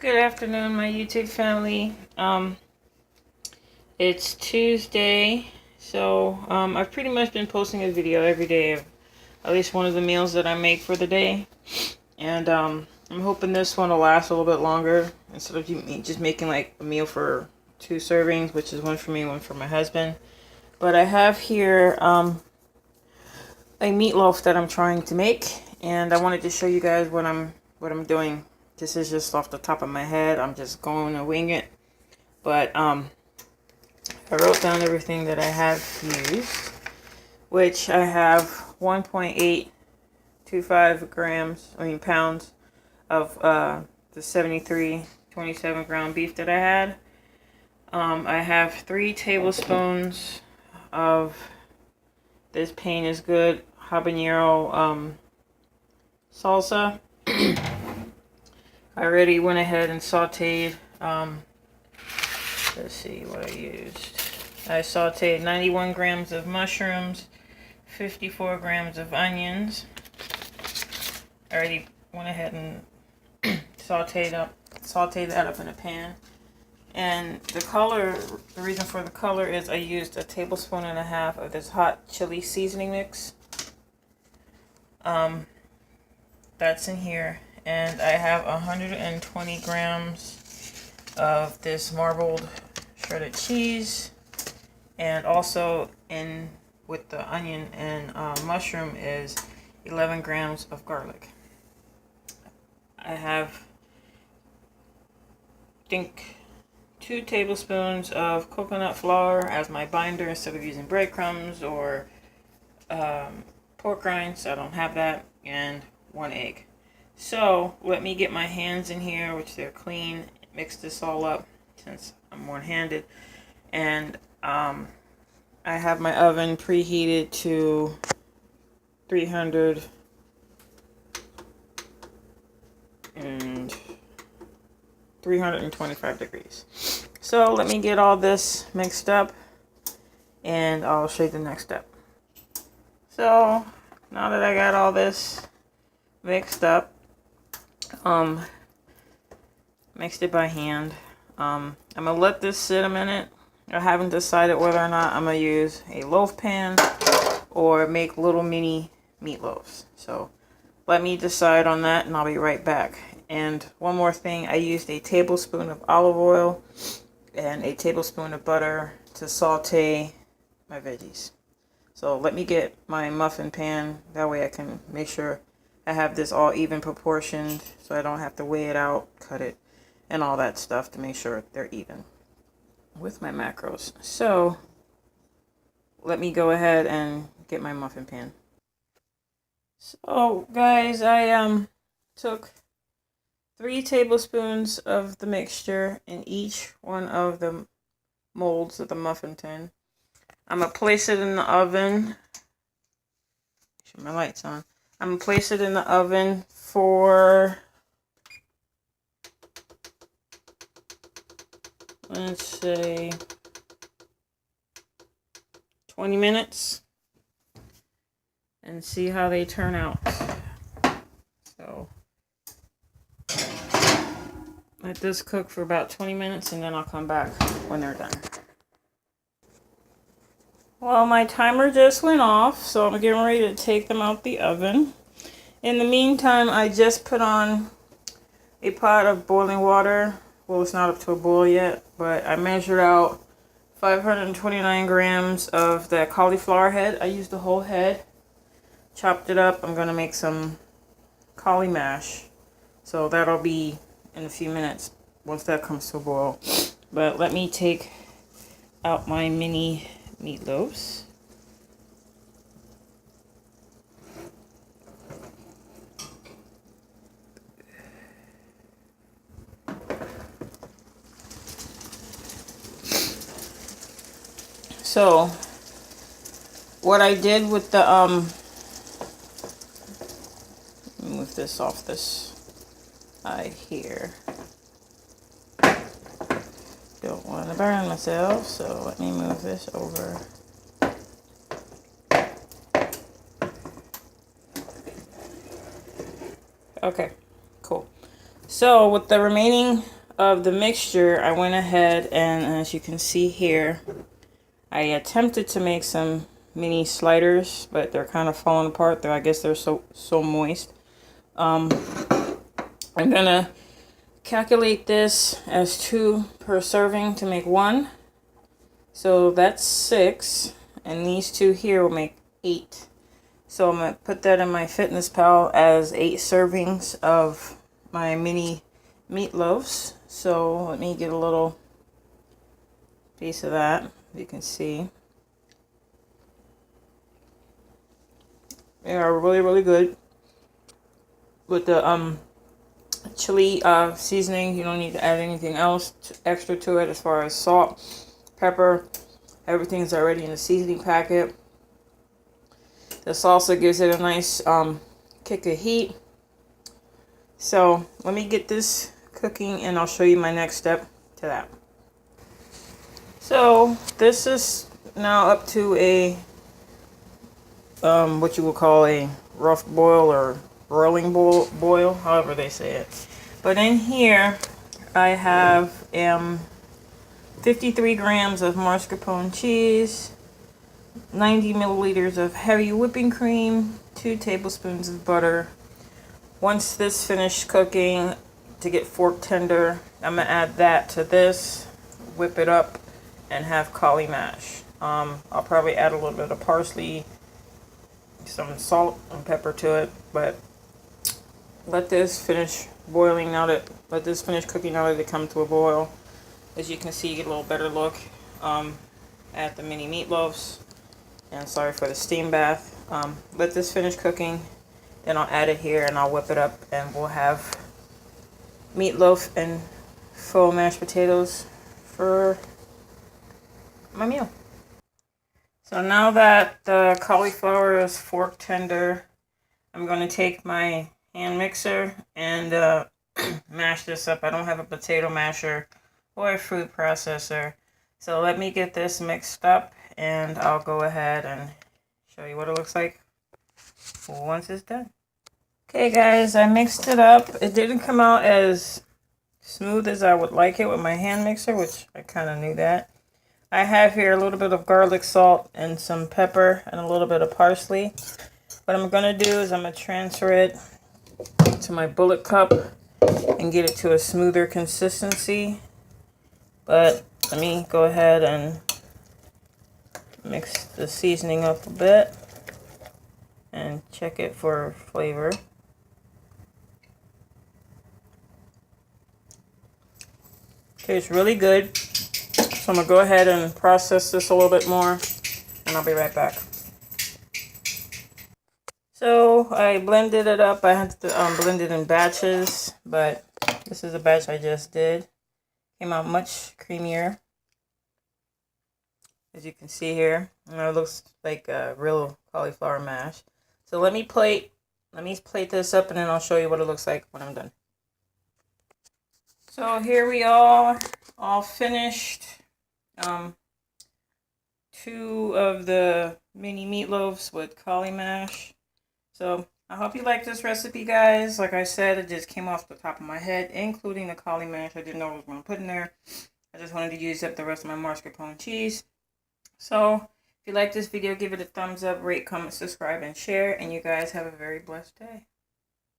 Good afternoon, my YouTube family. It's Tuesday, so I've pretty much been posting a video every day of at least one of the meals that I make for the day, and I'm hoping this one will last a little bit longer instead of me just making like a meal for 2 servings, which is one for me, one for my husband. But I have here a meatloaf that I'm trying to make, and I wanted to show you guys what I'm doing. This is just off the top of my head. I'm just going to wing it. But I wrote down everything that I have used, which I have 1.825 pounds of the 27 ground beef that I had. I have 3 tablespoons of this Pain is Good habanero salsa. I already went ahead and sauteed, let's see what I used. I sauteed 91 grams of mushrooms, 54 grams of onions. I already went ahead and sauteed that up in a pan. And the reason for the color is I used 1.5 tablespoons of this hot chili seasoning mix. That's in here. And I have 120 grams of this marbled shredded cheese. And also in with the onion and mushroom is 11 grams of garlic. I have, I think, 2 tablespoons of coconut flour as my binder instead of using breadcrumbs or pork rinds. I don't have that. And 1 egg. So let me get my hands in here, which they're clean, mix this all up since I'm one-handed. And I have my oven preheated to 325 degrees. So let me get all this mixed up and I'll show you the next step. So now that I got all this mixed up, mixed it by hand. I'm gonna let this sit a minute. I haven't decided whether or not I'm gonna use a loaf pan or make little mini meatloaves. So let me decide on that and I'll be right back. And one more thing, I used 1 tablespoon of olive oil and 1 tablespoon of butter to saute my veggies. So let me get my muffin pan, that way I can make sure I have this all even proportioned so I don't have to weigh it out, cut it, and all that stuff to make sure they're even with my macros. So let me go ahead and get my muffin pan. So guys, I took 3 tablespoons of the mixture in each one of the molds of the muffin tin. I'm going to place it in the oven. Show my lights on. I'm going to place it in the oven for, let's say, 20 minutes and see how they turn out. So let this cook for about 20 minutes and then I'll come back when they're done. Well, my timer just went off, so I'm getting ready to take them out the oven. In the meantime, I just put on a pot of boiling water. Well, it's not up to a boil yet, but I measured out 529 grams of that cauliflower head. I used the whole head, chopped it up. I'm going to make some cauli mash. So that'll be in a few minutes once that comes to a boil. But let me take out my mini meatloaves. So what I did with the move this off this eye here. Don't want to burn myself, so let me move this over. Okay, cool. So with the remaining of the mixture, I went ahead and, as you can see here, I attempted to make some mini sliders, but they're kind of falling apart. I guess they're so moist. I'm gonna calculate this as 2 per serving to make 1. So that's 6, and these 2 here will make 8. So I'm gonna put that in my Fitness Pal as 8 servings of my mini meatloaves. So let me get a little piece of that. You can see they are really good with the chili seasoning. You don't need to add anything else extra to it as far as salt, pepper. Everything's already in the seasoning packet. The salsa gives it a nice kick of heat. So let me get this cooking and I'll show you my next step to that. So this is now up to a what you would call a rough boil or rolling boil, however they say it. But in here I have 53 grams of mascarpone cheese, 90 milliliters of heavy whipping cream, 2 tablespoons of butter. Once this finished cooking to get fork tender, I'm gonna add that to this, whip it up, and have cauliflower mash. I'll probably add a little bit of parsley, some salt and pepper to it, but let this finish boiling now that cooking now that it come to a boil. As you can see, you get a little better look at the mini meatloaves. And sorry for the steam bath. Let this finish cooking, then I'll add it here and I'll whip it up, and we'll have meatloaf and faux mashed potatoes for my meal. So now that the cauliflower is fork tender, I'm going to take my hand mixer and mash this up. I don't have a potato masher or a food processor. So let me get this mixed up and I'll go ahead and show you what it looks like once it's done. Okay guys, I mixed it up. It didn't come out as smooth as I would like it with my hand mixer, which I kind of knew that. I have here a little bit of garlic salt and some pepper and a little bit of parsley. What I'm going to do is I'm going to transfer it to my bullet cup and get it to a smoother consistency. But let me go ahead and mix the seasoning up a bit and check it for flavor. Tastes really good. So I'm going to go ahead and process this a little bit more and I'll be right back. So I blended it up. I had to blend it in batches, but this is a batch I just did. Came out much creamier, as you can see here. And it looks like a real cauliflower mash. So let me plate this up and then I'll show you what it looks like when I'm done. So here we are, all finished. 2 of the mini meatloaves with cauliflower mash. So I hope you like this recipe, guys. Like I said, it just came off the top of my head, including the cauliflower mash. I didn't know what I was going to put in there. I just wanted to use up the rest of my mascarpone cheese. So if you like this video, give it a thumbs up, rate, comment, subscribe, and share. And you guys have a very blessed day.